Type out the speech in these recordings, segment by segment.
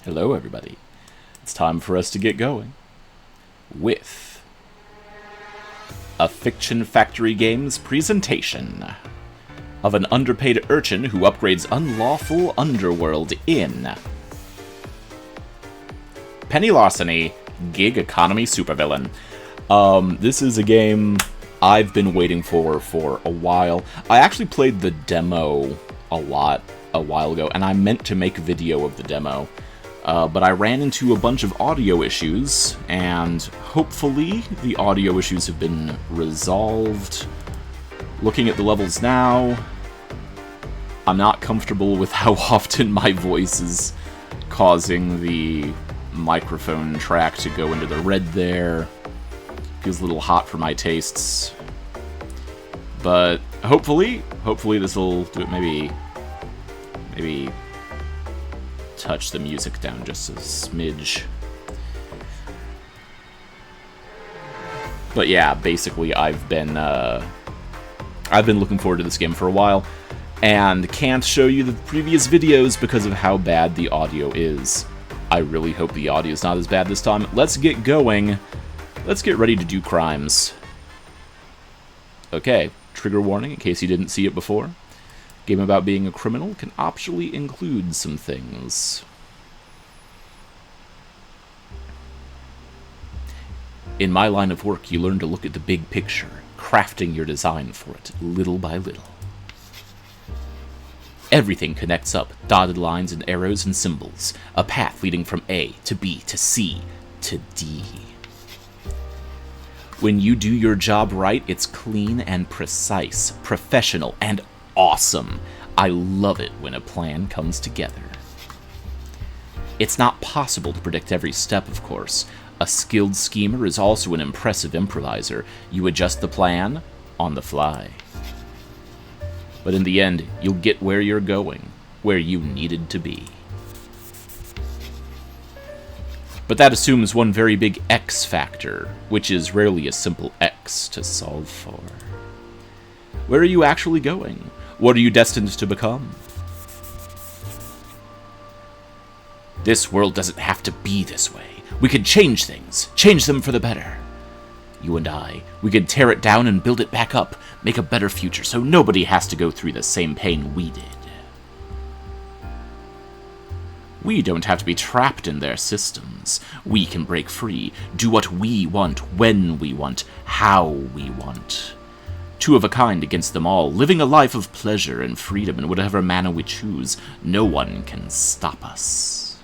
Hello, everybody. It's time for us to get going with a Fiction Factory Games presentation of an underpaid urchin who upgrades unlawful underworld in Penny Larceny Gig Economy Supervillain. This is a game I've been waiting for a while. I actually played the demo a while ago, and I meant to make a video of the demo. But I ran into a bunch of audio issues, and hopefully the audio issues have been resolved. Looking at the levels now, I'm not comfortable with how often my voice is causing the microphone track to go into the red there. Feels a little hot for my tastes. But hopefully this will do it. Maybe touch the music down just a smidge. But yeah, basically I've been looking forward to this game for a while, and can't show you the previous videos because of how bad the audio is. I really hope the audio is not as bad this time. Let's get going. Let's get ready to do crimes. Okay, trigger warning in case you didn't see it before. Game about being a criminal can optionally include some things. In my line of work, you learn to look at the big picture, crafting your design for it, little by little. Everything connects up, dotted lines and arrows and symbols, a path leading from A to B to C to D. When you do your job right, it's clean and precise, professional, and awesome. I love it when a plan comes together. It's not possible to predict every step, of course. A skilled schemer is also an impressive improviser. You adjust the plan on the fly. But in the end, you'll get where you're going, where you needed to be. But that assumes one very big X factor, which is rarely a simple X to solve for. Where are you actually going? What are you destined to become? This world doesn't have to be this way. We could change things, change them for the better. You and I, we could tear it down and build it back up, make a better future so nobody has to go through the same pain we did. We don't have to be trapped in their systems. We can break free, do what we want, when we want, how we want. Two of a kind against them all, living a life of pleasure and freedom in whatever manner we choose. No one can stop us.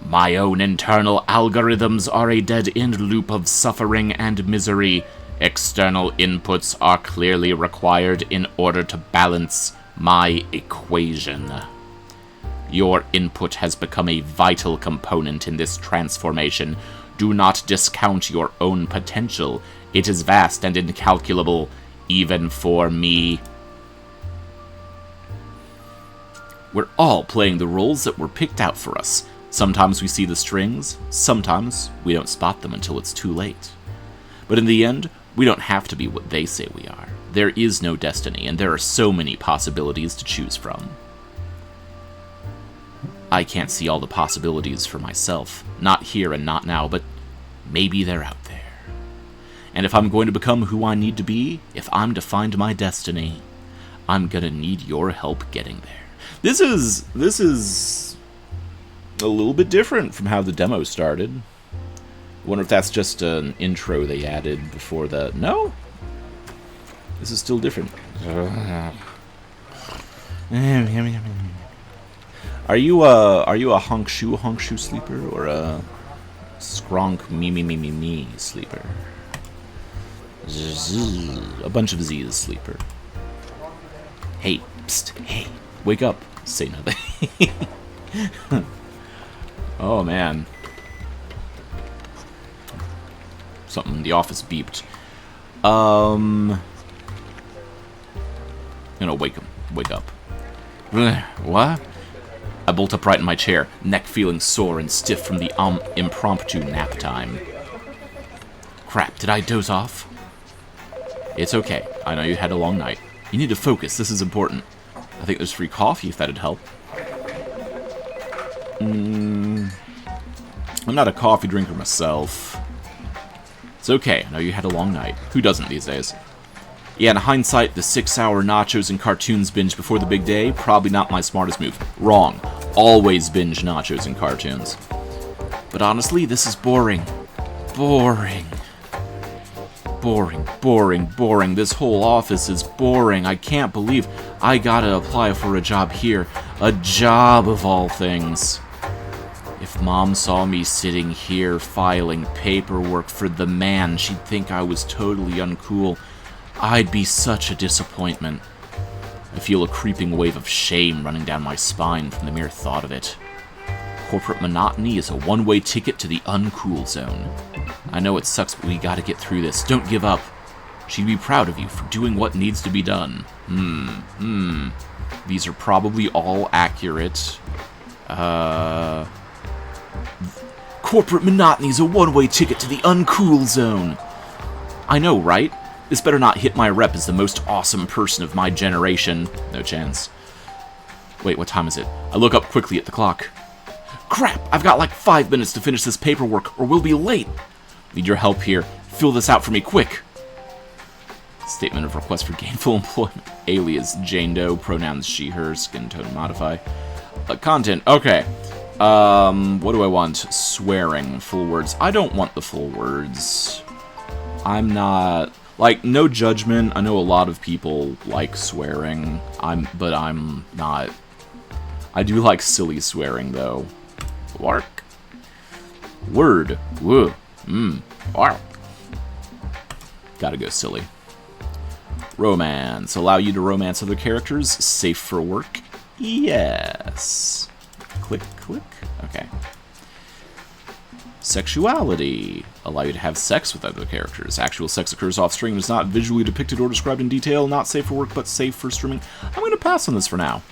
My own internal algorithms are a dead-end loop of suffering and misery. External inputs are clearly required in order to balance my equation. Your input has become a vital component in this transformation. Do not discount your own potential. It is vast and incalculable, even for me. We're all playing the roles that were picked out for us. Sometimes we see the strings, sometimes we don't spot them until it's too late. But in the end, we don't have to be what they say we are. There is no destiny, and there are so many possibilities to choose from. I can't see all the possibilities for myself, not here and not now, but maybe they're out there. And if I'm going to become who I need to be, if I'm to find my destiny, I'm gonna need your help getting there. This is a little bit different from how the demo started. I wonder if that's just an intro they added before the... No? This is still different. Are you a honk shoe sleeper, or a skronk me sleeper? A bunch of Z's sleeper. Hey, psst, hey, wake up. Say nothing. Oh man. Something in the office beeped. I'm gonna wake him. Wake up. What? I bolt upright in my chair, neck feeling sore and stiff from the impromptu nap time. Crap, did I doze off? It's okay. I know you had a long night. You need to focus. This is important. I think there's free coffee if that'd help. I'm not a coffee drinker myself. It's okay, I know you had a long night. Who doesn't these days? Yeah, in hindsight, the 6-hour nachos and cartoons binge before the big day, probably not my smartest move. Wrong. Always binge nachos and cartoons. But honestly, this is boring. Boring. Boring, boring, boring. This whole office is boring. I can't believe I gotta apply for a job here. A job of all things. If Mom saw me sitting here filing paperwork for the man, she'd think I was totally uncool. I'd be such a disappointment. I feel a creeping wave of shame running down my spine from the mere thought of it. Corporate monotony is a one-way ticket to the uncool zone. I know it sucks, but we gotta get through this. Don't give up. She'd be proud of you for doing what needs to be done. These are probably all accurate. Corporate monotony is a one-way ticket to the uncool zone. I know, right? This better not hit my rep as the most awesome person of my generation. No chance. Wait, what time is it? I look up quickly at the clock. Crap! I've got like 5 minutes to finish this paperwork, or we'll be late. Need your help here. Fill this out for me, quick. Statement of request for gainful employment. Alias Jane Doe. Pronouns she, her. Skin tone modify. Content. Okay. What do I want? Swearing. Full words. I don't want the full words. I'm not... Like, no judgment. I know a lot of people like swearing. But I'm not... I do like silly swearing, though. Wark. Word. Woo. Wark. Gotta go silly. Romance. Allow you to romance other characters. Safe for work. Yes. Click, click. Okay. Sexuality. Allow you to have sex with other characters. Actual sex occurs off-screen and is not visually depicted or described in detail. Not safe for work, but safe for streaming. I'm going to pass on this for now.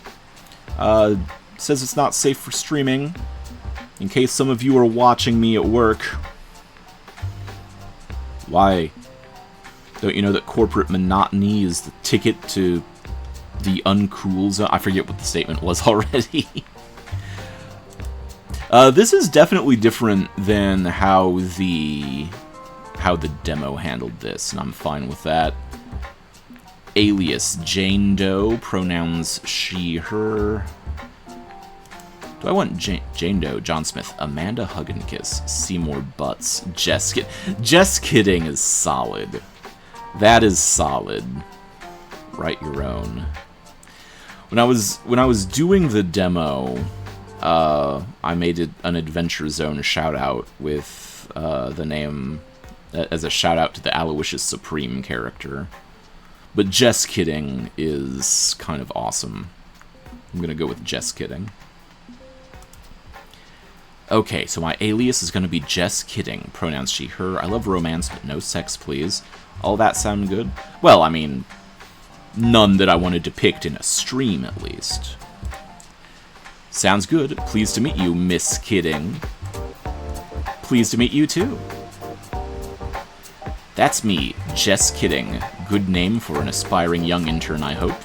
Says it's not safe for streaming. In case some of you are watching me at work. Why? Don't you know that corporate monotony is the ticket to the uncool zone? I forget what the statement was already. This is definitely different than how the demo handled this, and I'm fine with that. Alias Jane Doe, pronouns she, her. Do I want Jane Doe, John Smith, Amanda Hug and Kiss, Seymour Butts, Jess kidding is solid. That is solid. Write your own. When I was doing the demo, I made it an Adventure Zone shout-out with the name as a shout-out to the Aloysius Supreme character. But Jess Kidding is kind of awesome. I'm gonna go with Jess Kidding. Okay, so my alias is gonna be Jess Kidding. Pronouns she, her. I love romance, but no sex, please. All that sound good? Well, I mean, none that I want to depict in a stream, at least. Sounds good. Pleased to meet you, Miss Kidding. Pleased to meet you, too. That's me, Jess Kidding. Good name for an aspiring young intern, I hope.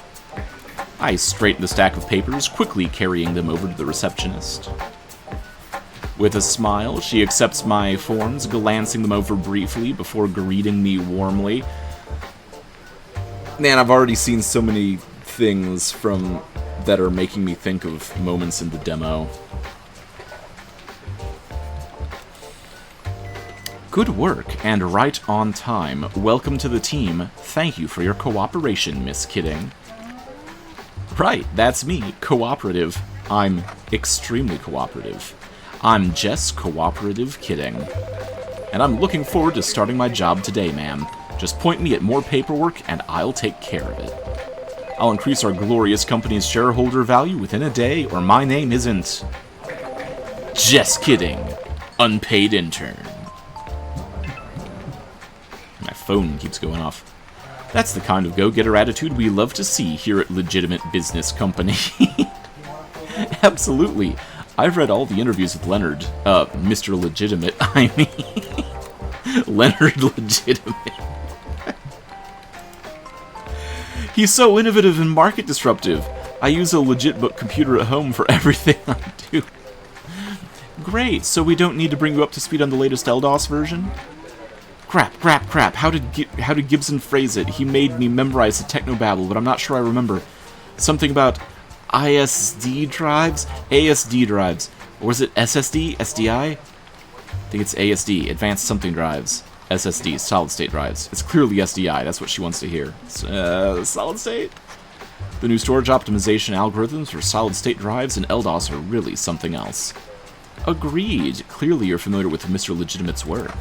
I straighten the stack of papers, quickly carrying them over to the receptionist. With a smile, she accepts my forms, glancing them over briefly before greeting me warmly. Man, I've already seen so many things from that are making me think of moments in the demo. Good work, and right on time. Welcome to the team. Thank you for your cooperation, Miss Kidding. Right, that's me, cooperative. I'm extremely cooperative. I'm Jess Cooperative Kidding. And I'm looking forward to starting my job today, ma'am. Just point me at more paperwork, and I'll take care of it. I'll increase our glorious company's shareholder value within a day, or my name isn't... Jess Kidding, unpaid intern. My phone keeps going off. That's the kind of go-getter attitude we love to see here at Legitimate Business Company. Absolutely. I've read all the interviews with Leonard. Mr. Legitimate, I mean. Leonard Legitimate. He's so innovative and market disruptive. I use a legit book computer at home for everything I do. Great, so we don't need to bring you up to speed on the latest LDOS version? Crap. How did Gibson phrase it? He made me memorize the technobabble, but I'm not sure I remember. Something about ISD drives? ASD drives. Or was it SSD? SDI? I think it's ASD, Advanced Something Drives. SSD, Solid State Drives. It's clearly SDI, that's what she wants to hear. Solid State? The new storage optimization algorithms for solid state drives and LDOS are really something else. Agreed. Clearly you're familiar with Mr. Legitimate's work.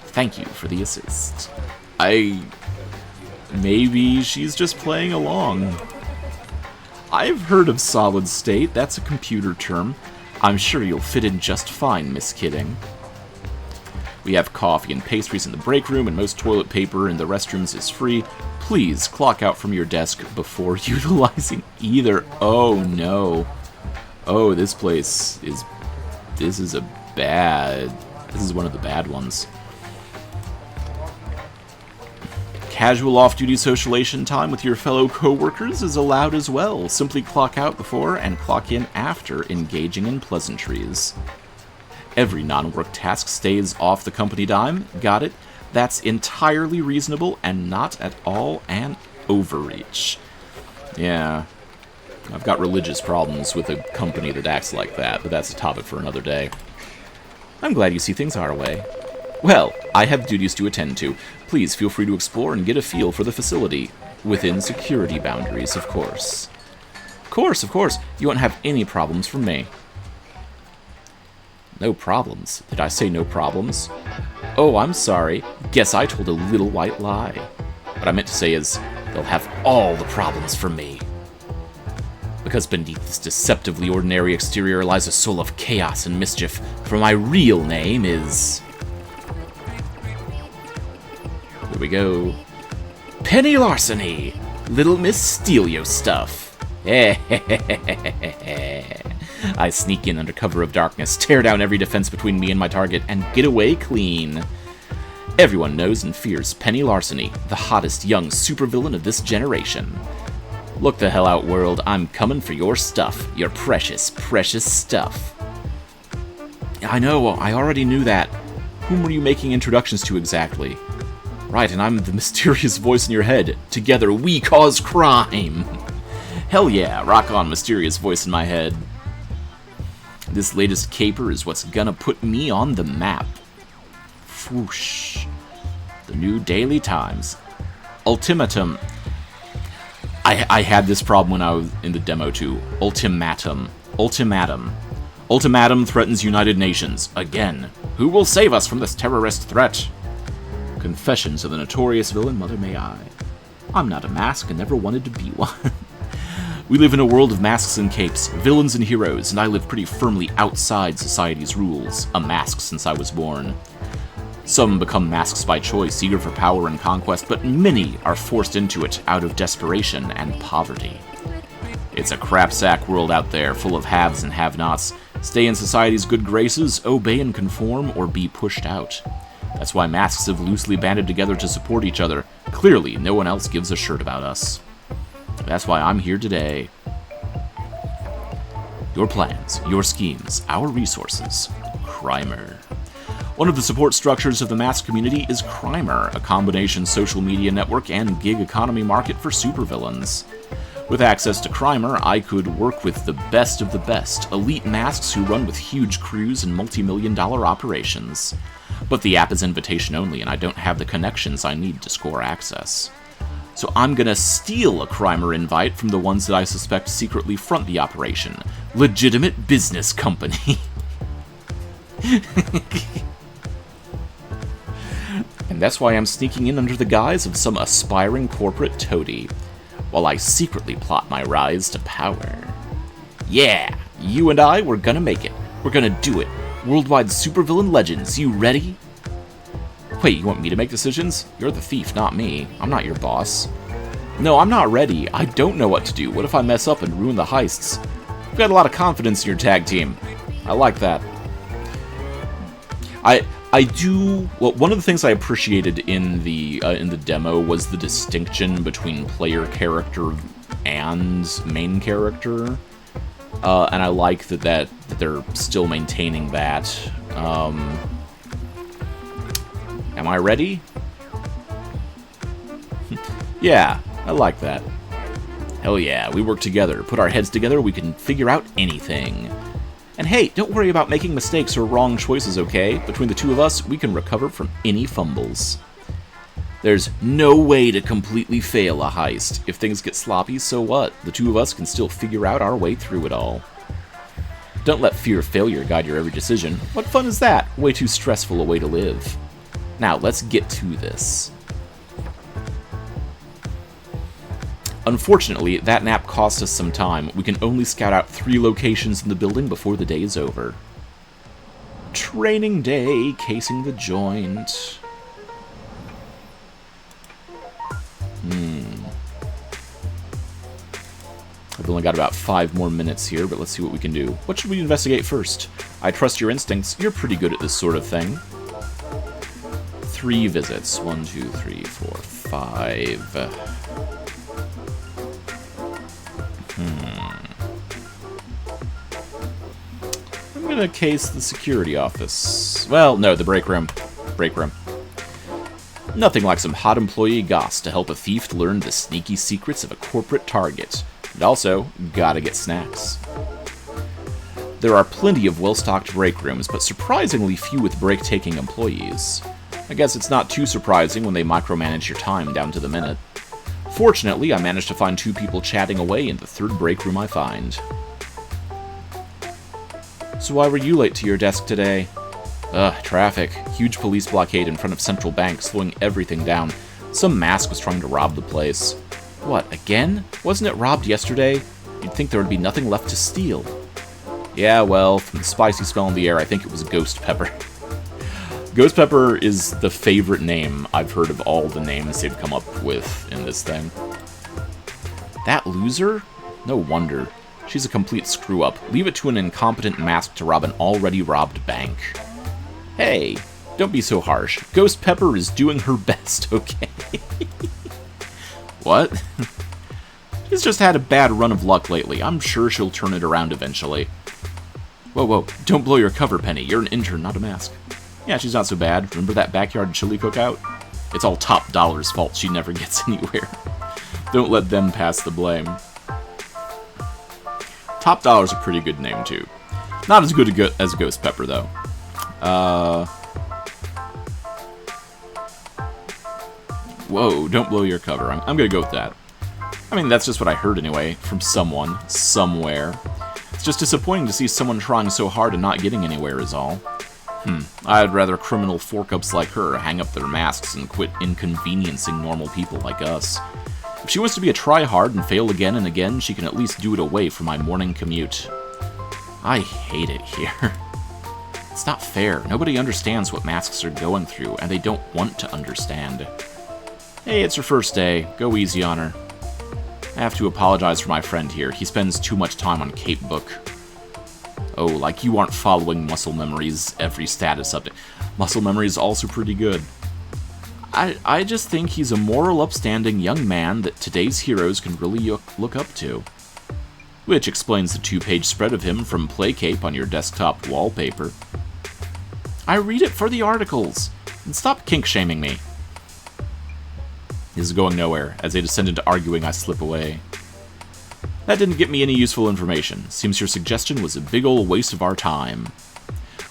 Thank you for the assist. Maybe she's just playing along. I've heard of solid state. That's a computer term. I'm sure you'll fit in just fine, Miss Kidding. We have coffee and pastries in the break room, and most toilet paper in the restrooms is free. Please clock out from your desk before utilizing either. Oh no. Oh, this place is... This is one of the bad ones. Casual off-duty socialization time with your fellow co-workers is allowed as well. Simply clock out before and clock in after engaging in pleasantries. Every non-work task stays off the company dime. Got it? That's entirely reasonable and not at all an overreach. Yeah. I've got religious problems with a company that acts like that, but that's a topic for another day. I'm glad you see things our way. Well, I have duties to attend to. Please feel free to explore and get a feel for the facility. Within security boundaries, of course. Of course. You won't have any problems from me. No problems? Did I say no problems? Oh, I'm sorry. Guess I told a little white lie. What I meant to say is, they'll have all the problems from me. Because beneath this deceptively ordinary exterior lies a soul of chaos and mischief, for my real name is... Here we go. Penny Larceny! Little Miss Steal Your Stuff. I sneak in under cover of darkness, tear down every defense between me and my target, and get away clean. Everyone knows and fears Penny Larceny, the hottest young supervillain of this generation. Look the hell out, world. I'm coming for your stuff. Your precious, precious stuff. I know, I already knew that. Whom were you making introductions to exactly? Right, and I'm the mysterious voice in your head. Together, we cause crime. Hell yeah, rock on, mysterious voice in my head. This latest caper is what's gonna put me on the map. Whoosh. The new Daily Times. Ultimatum. I had this problem when I was in the demo too. Ultimatum. Ultimatum threatens United Nations. Again. Who will save us from this terrorist threat? Confessions of the notorious villain Mother May I. I'm not a mask and never wanted to be one. We live in a world of masks and capes, villains and heroes, and I live pretty firmly outside society's rules, a mask since I was born. Some become masks by choice, eager for power and conquest, but many are forced into it out of desperation and poverty. It's a crapsack world out there, full of haves and have-nots. Stay in society's good graces, obey and conform, or be pushed out. That's why masks have loosely banded together to support each other. Clearly, no one else gives a shirt about us. That's why I'm here today. Your plans, your schemes, our resources. Crimer. One of the support structures of the mask community is Crimer, a combination social media network and gig economy market for supervillains. With access to Crimer, I could work with the best of the best, elite masks who run with huge crews and multi-million-dollar operations. But the app is invitation only, and I don't have the connections I need to score access. So I'm gonna steal a Crimer invite from the ones that I suspect secretly front the operation. Legitimate business company. And that's why I'm sneaking in under the guise of some aspiring corporate toady, while I secretly plot my rise to power. Yeah, you and I, we're gonna make it. We're gonna do it. Worldwide supervillain legends, you ready? Wait, you want me to make decisions? You're the thief, not me. I'm not your boss. No, I'm not ready. I don't know what to do. What if I mess up and ruin the heists? You've got a lot of confidence in your tag team. I like that. I do. Well, one of the things I appreciated in the demo was the distinction between player character and main character, and I like that that they're still maintaining that. Am I ready? Yeah, I like that. Hell yeah, we work together. Put our heads together, we can figure out anything. And hey, don't worry about making mistakes or wrong choices, okay? Between the two of us, we can recover from any fumbles. There's no way to completely fail a heist. If things get sloppy, so what? The two of us can still figure out our way through it all. Don't let fear of failure guide your every decision. What fun is that? Way too stressful a way to live. Now, let's get to this. Unfortunately, that nap cost us some time. We can only scout out 3 locations in the building before the day is over. Training day, casing the joint. I've only got about 5 more minutes here, but let's see what we can do. What should we investigate first? I trust your instincts. You're pretty good at this sort of thing. 3 visits. 1, 2, 3, 4, 5. I'm gonna case the security office. Well, no, the break room. Break room. Nothing like some hot employee goss to help a thief learn the sneaky secrets of a corporate target. And also, gotta get snacks. There are plenty of well-stocked break rooms, but surprisingly few with break-taking employees. I guess it's not too surprising when they micromanage your time down to the minute. Fortunately, I managed to find 2 people chatting away in the 3rd break room I find. So why were you late to your desk today? Traffic. Huge police blockade in front of Central Bank, slowing everything down. Some mask was trying to rob the place. What, again? Wasn't it robbed yesterday? You'd think there would be nothing left to steal. Yeah, well, from the spicy smell in the air, I think it was Ghost Pepper. Ghost Pepper is the favorite name I've heard of all the names they've come up with in this thing. That loser? No wonder. She's a complete screw-up. Leave it to an incompetent mask to rob an already robbed bank. Hey, don't be so harsh. Ghost Pepper is doing her best, okay? What? She's just had a bad run of luck lately. I'm sure she'll turn it around eventually. Whoa, don't blow your cover, Penny. You're an intern, not a mask. Yeah, she's not so bad. Remember that backyard chili cookout? It's all Top Dollar's fault she never gets anywhere. Don't let them pass the blame. Top Dollar's a pretty good name, too. Not as good as Ghost Pepper, though. Whoa, don't blow your cover. I'm gonna go with that. I mean, that's just what I heard anyway, from someone, somewhere. It's just disappointing to see someone trying so hard and not getting anywhere is all. I'd rather criminal fork-ups like her hang up their masks and quit inconveniencing normal people like us. If she wants to be a try-hard and fail again and again, she can at least do it away from my morning commute. I hate it here. It's not fair. Nobody understands what masks are going through, and they don't want to understand. Hey, it's her first day. Go easy on her. I have to apologize for my friend here. He spends too much time on Cape Book. Oh, like you aren't following Muscle Memory's every status update. Muscle Memory is also pretty good. I just think he's a moral, upstanding young man that today's heroes can really look up to. Which explains the 2-page spread of him from Play Cape on your desktop wallpaper. I read it for the articles. And stop kink-shaming me. This is going nowhere. As they descend into arguing, I slip away. That didn't get me any useful information. Seems your suggestion was a big ol' waste of our time.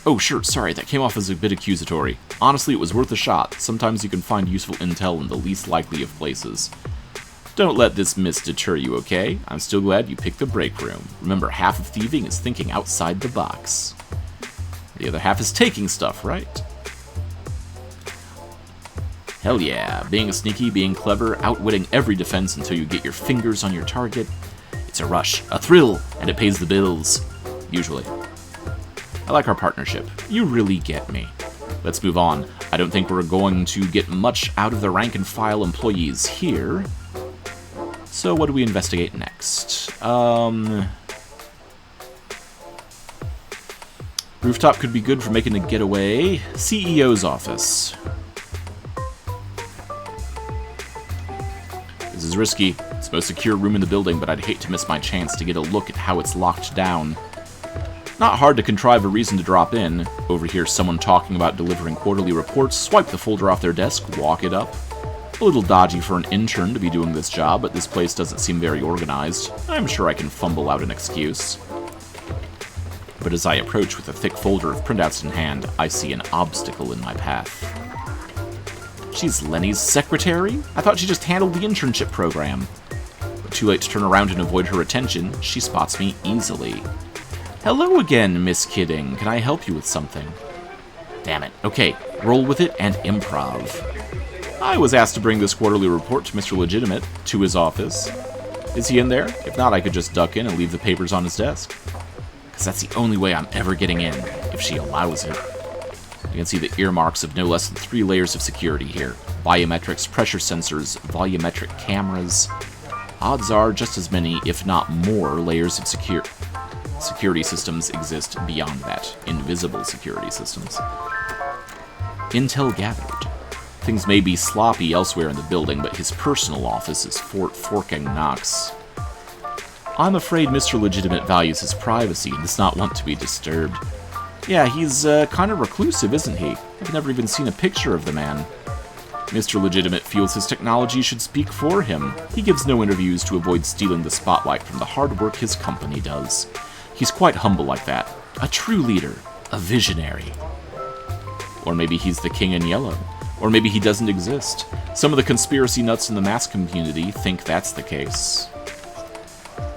Oh, sure, sorry, that came off as a bit accusatory. Honestly, it was worth a shot. Sometimes you can find useful intel in the least likely of places. Don't let this miss deter you, okay? I'm still glad you picked the break room. Remember, half of thieving is thinking outside the box. The other half is taking stuff, right? Hell yeah, being sneaky, being clever, outwitting every defense until you get your fingers on your target. It's a rush, a thrill, and it pays the bills. Usually. I like our partnership. You really get me. Let's move on. I don't think we're going to get much out of the rank-and-file employees here. So what do we investigate next? Rooftop could be good for making a getaway. CEO's office. This is risky. It's the most secure room in the building, but I'd hate to miss my chance to get a look at how it's locked down. Not hard to contrive a reason to drop in. Overhear someone talking about delivering quarterly reports, swipe the folder off their desk, walk it up. A little dodgy for an intern to be doing this job, but this place doesn't seem very organized. I'm sure I can fumble out an excuse. But as I approach with a thick folder of printouts in hand, I see an obstacle in my path. She's Lenny's secretary? I thought she just handled the internship program. But too late to turn around and avoid her attention, she spots me easily. Hello again, Miss Kidding. Can I help you with something? Damn it. Okay, roll with it and improv. I was asked to bring this quarterly report to Mr. Legitimate, to his office. Is he in there? If not, I could just duck in and leave the papers on his desk. Because that's the only way I'm ever getting in, if she allows it. You can see the earmarks of no less than 3 layers of security here. Biometrics, pressure sensors, volumetric cameras. Odds are just as many, if not more, layers of security systems exist beyond that. Invisible security systems. Intel gathered. Things may be sloppy elsewhere in the building, but his personal office is Fort Forking Knox. I'm afraid Mr. Legitimate values his privacy and does not want to be disturbed. Yeah, he's kind of reclusive, isn't he? I've never even seen a picture of the man. Mr. Legitimate feels his technology should speak for him. He gives no interviews to avoid stealing the spotlight from the hard work his company does. He's quite humble like that. A true leader. A visionary. Or maybe he's the king in yellow. Or maybe he doesn't exist. Some of the conspiracy nuts in the mass community think that's the case.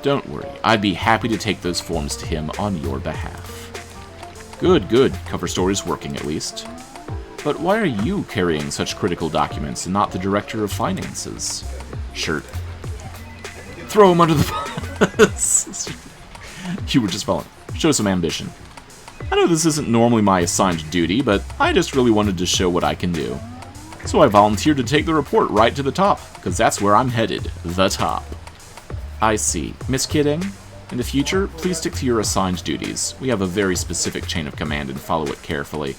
Don't worry, I'd be happy to take those forms to him on your behalf. Good, good. Cover story's working at least. But why are you carrying such critical documents and not the Director of Finances? Shirt. Throw him under the bus. You were just falling. Show some ambition. I know this isn't normally my assigned duty, but I just really wanted to show what I can do. So I volunteered to take the report right to the top, because that's where I'm headed. The top. I see. Miss Kidding? In the future, please stick to your assigned duties. We have a very specific chain of command and follow it carefully.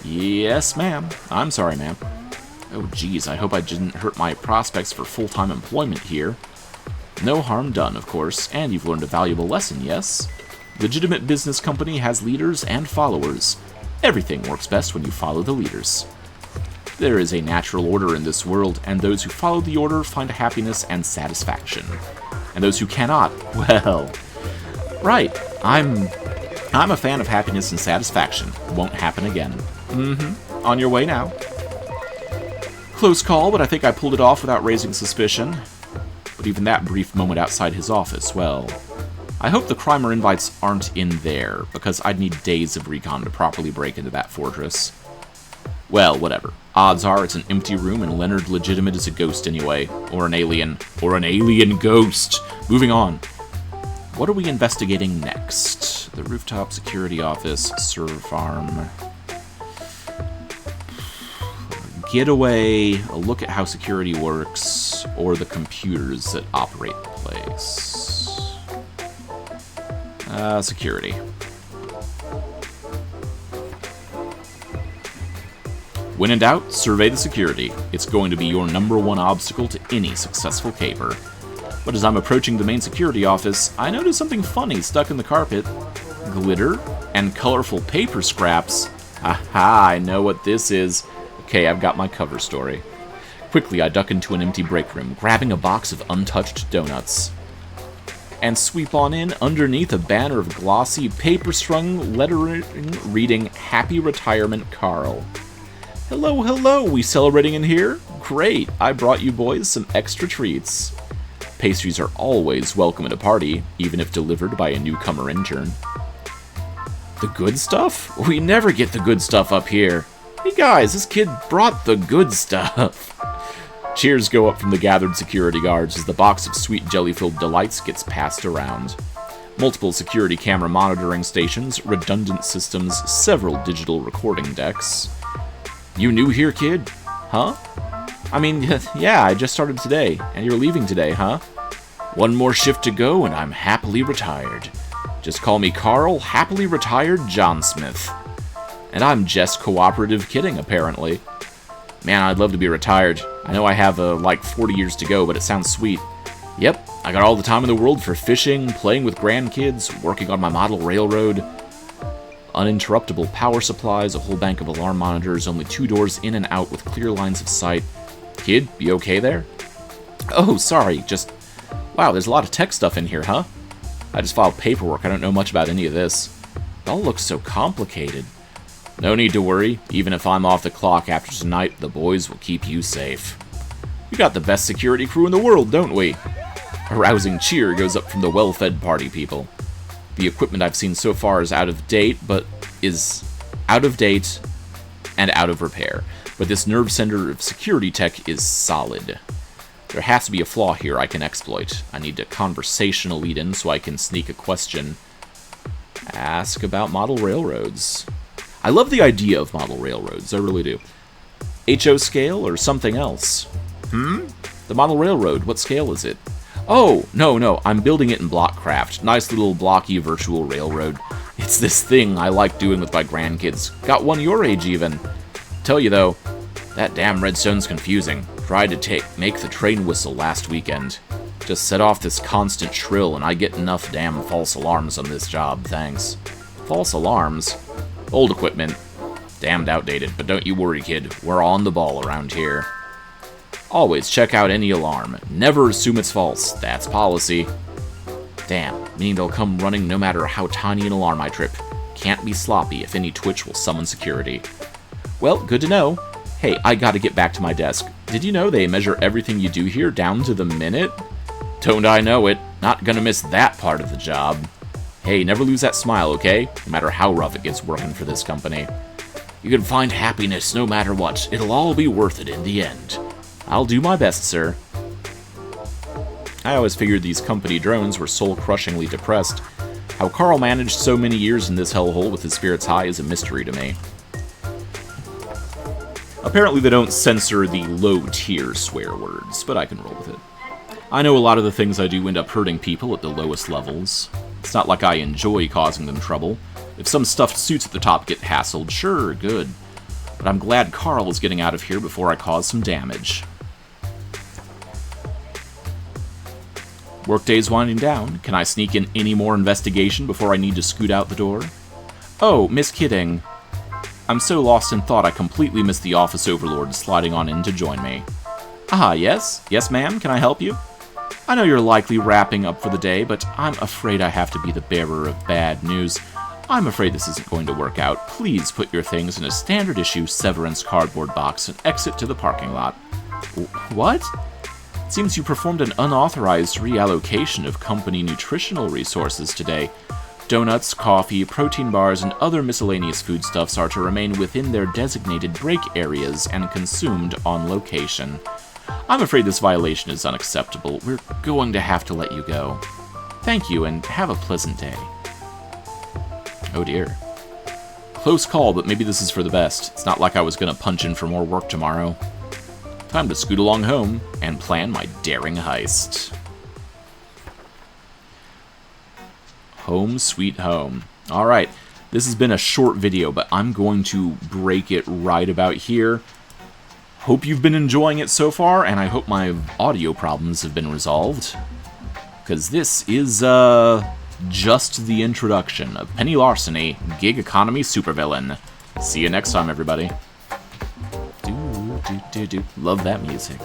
Yes, ma'am. I'm sorry, ma'am. Oh, geez, I hope I didn't hurt my prospects for full-time employment here. No harm done, of course, and you've learned a valuable lesson, yes? Legitimate business company has leaders and followers. Everything works best when you follow the leaders. There is a natural order in this world, and those who follow the order find happiness and satisfaction. And those who cannot, well, right, I'm a fan of happiness and satisfaction. Won't happen again. On your way now. Close call, but I think I pulled it off without raising suspicion. But even that brief moment outside his office, well, I hope the crimer invites aren't in there, because I'd need days of recon to properly break into that fortress. Well, whatever. Odds are it's an empty room and Leonard Legitimate is a ghost anyway. Or an alien. Or an alien ghost! Moving on. What are we investigating next? The rooftop security office, server farm. Getaway, a look at how security works, or the computers that operate the place. Security. When in doubt, survey the security. It's going to be your #1 obstacle to any successful caper. But as I'm approaching the main security office, I notice something funny stuck in the carpet. Glitter and colorful paper scraps. Aha, I know what this is. Okay, I've got my cover story. Quickly, I duck into an empty break room, grabbing a box of untouched donuts. And sweep on in underneath a banner of glossy, paper-strung lettering reading, Happy Retirement, Carl. Hello, hello, we celebrating in here? Great, I brought you boys some extra treats. Pastries are always welcome at a party, even if delivered by a newcomer intern. The good stuff? We never get the good stuff up here. Hey guys, this kid brought the good stuff. Cheers go up from the gathered security guards as the box of sweet jelly-filled delights gets passed around. Multiple security camera monitoring stations, redundant systems, several digital recording decks. You new here, kid? Huh? I mean, yeah, I just started today, and you're leaving today, huh? One more shift to go, and I'm happily retired. Just call me Carl, happily retired John Smith. And I'm just cooperative kidding, apparently. Man, I'd love to be retired. I know I have, like 40 years to go, but it sounds sweet. Yep, I got all the time in the world for fishing, playing with grandkids, working on my model railroad. uninterruptible power supplies, a whole bank of alarm monitors, only 2 doors in and out with clear lines of sight. Kid, you okay there? Oh, sorry, just... Wow, there's a lot of tech stuff in here, huh? I just filed paperwork, I don't know much about any of this. It all looks so complicated. No need to worry, even if I'm off the clock after tonight, the boys will keep you safe. We got the best security crew in the world, don't we? A rousing cheer goes up from the well-fed party people. The equipment I've seen so far is out of date, and out of repair. But this nerve center of security tech is solid. There has to be a flaw here I can exploit. I need a conversational lead-in so I can sneak a question. Ask about model railroads. I love the idea of model railroads, I really do. HO scale or something else? The model railroad, what scale is it? Oh, no, I'm building it in Blockcraft. Nice little blocky virtual railroad. It's this thing I like doing with my grandkids. Got one your age, even. Tell you, though, that damn redstone's confusing. Tried to make the train whistle last weekend. Just set off this constant shrill, and I get enough damn false alarms on this job, thanks. False alarms? Old equipment. Damned outdated, but don't you worry, kid. We're on the ball around here. Always check out any alarm. Never assume it's false. That's policy. Damn, meaning they'll come running no matter how tiny an alarm I trip. Can't be sloppy if any twitch will summon security. Well, good to know. Hey, I gotta get back to my desk. Did you know they measure everything you do here down to the minute? Don't I know it. Not gonna miss that part of the job. Hey, never lose that smile, okay? No matter how rough it gets working for this company. You can find happiness no matter what. It'll all be worth it in the end. I'll do my best, sir. I always figured these company drones were soul-crushingly depressed. How Carl managed so many years in this hellhole with his spirits high is a mystery to me. Apparently they don't censor the low-tier swear words, but I can roll with it. I know a lot of the things I do end up hurting people at the lowest levels. It's not like I enjoy causing them trouble. If some stuffed suits at the top get hassled, sure, good. But I'm glad Carl is getting out of here before I cause some damage. Workday's winding down. Can I sneak in any more investigation before I need to scoot out the door? Oh, Miss Kidding. I'm so lost in thought I completely missed the office overlord sliding on in to join me. Ah, yes? Yes, ma'am? Can I help you? I know you're likely wrapping up for the day, but I'm afraid I have to be the bearer of bad news. I'm afraid this isn't going to work out. Please put your things in a standard issue Severance cardboard box and exit to the parking lot. What? It seems you performed an unauthorized reallocation of company nutritional resources today. Donuts, coffee, protein bars, and other miscellaneous foodstuffs are to remain within their designated break areas and consumed on location. I'm afraid this violation is unacceptable. We're going to have to let you go. Thank you, and have a pleasant day. Oh dear. Close call, but maybe this is for the best. It's not like I was going to punch in for more work tomorrow. Time to scoot along home and plan my daring heist. Home sweet home. Alright, this has been a short video, but I'm going to break it right about here. Hope you've been enjoying it so far, and I hope my audio problems have been resolved. Because this is, just the introduction of Penny Larceny, Gig Economy Supervillain. See you next time, everybody. Love that music.